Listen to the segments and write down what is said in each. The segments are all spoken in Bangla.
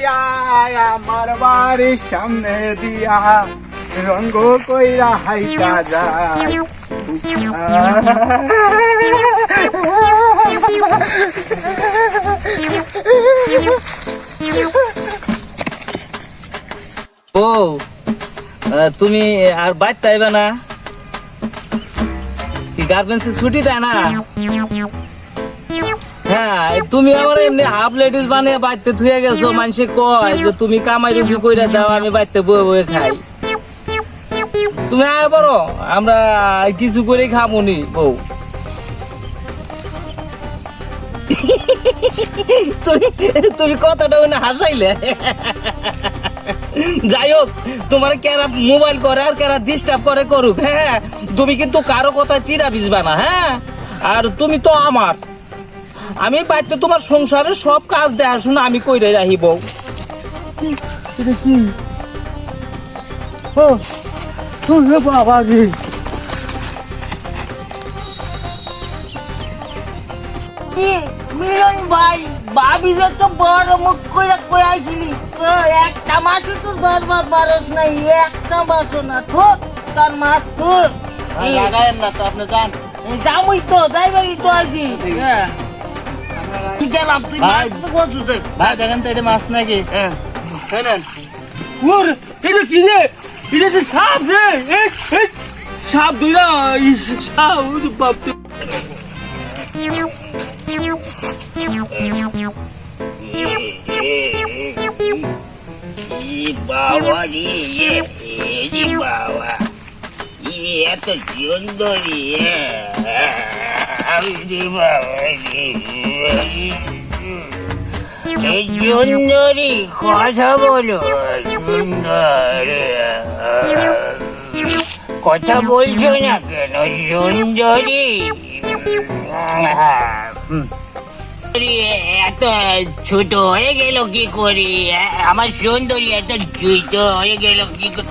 আমার বাড়ির সামনে দিয়া রঙ্গ কইরা হাইটা যায়। ও তুমি আর বাইতে আইবে না? কি গার্মেন্টসে ছুটি দেয় না? হ্যাঁ, তুমি আবার এমনি হাফ লেডিস বানিয়ে বাইতে থুয়ে গেছো। মানুষে কয় যে তুমি কামাই রুজি কইরা দাও, আমি বাইতে বয়ে বয়ে খাই। তুমি আয় বড়, আমরা কিছু করে খামুনি বউ। তুমি কথাটা হাসাইলে। যাই হোক, তোমার কেরা মোবাইল করে আর কেরা ডিস্টার্ব করে করুক। হ্যাঁ, তুমি কিন্তু কারো কথা চিরা ভিজবা না। হ্যাঁ, আর তুমি তো আমার, আমি বাইতে তোমার সংসারের সব কাজ দেখাশোনা আমি কইরে রাখিব। এটা কি? ও বাবা রে, মিলন ভাই, ভাবির তো বড় মুখ করে কইয়াছিলি, একটা মাছও তো ধরবার পারস নাই, একটা মাছও না। থোক তার মাছ তোর লাগায়েন না তো, আপনি যান। যাবই তো, যাইবারই তো আছি। হ্যাঁ গেলাম, তুই মাছ তো কচু দেখ। ভাই, দেখেন তো এটা মাছ নাকি? হ্যাঁ, এটা কি রে? এটা তো সাপ রে। সাপ দুইরা সাপ বাপরে। বাবা রে, বাবা এত সুন্দরী, সুন্দরী কথা বলো, সুন্দর কথা বলছো না কেন সুন্দরী? এত ছোট হয়ে গেল কি করে? আমার সুন্দরী এত ছোট হয়ে গেল কি করে?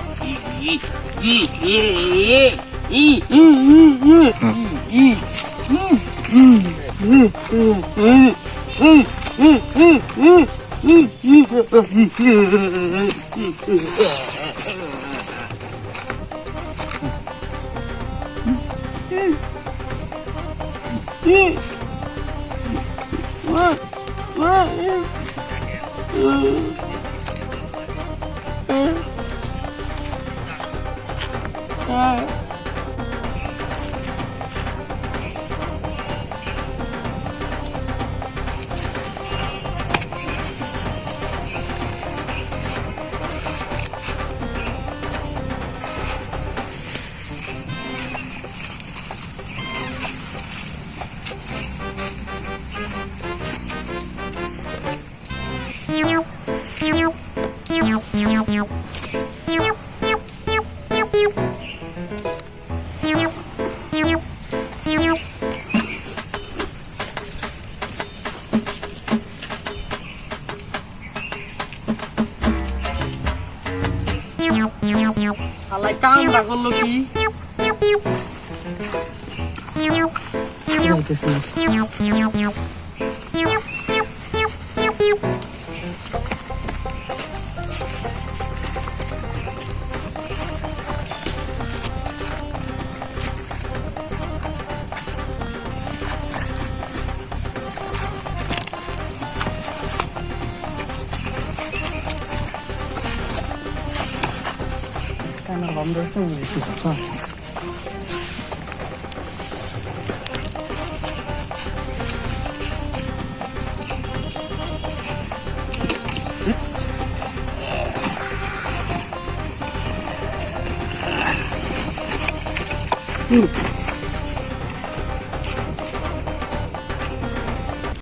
আলাই কামটা করলো কি?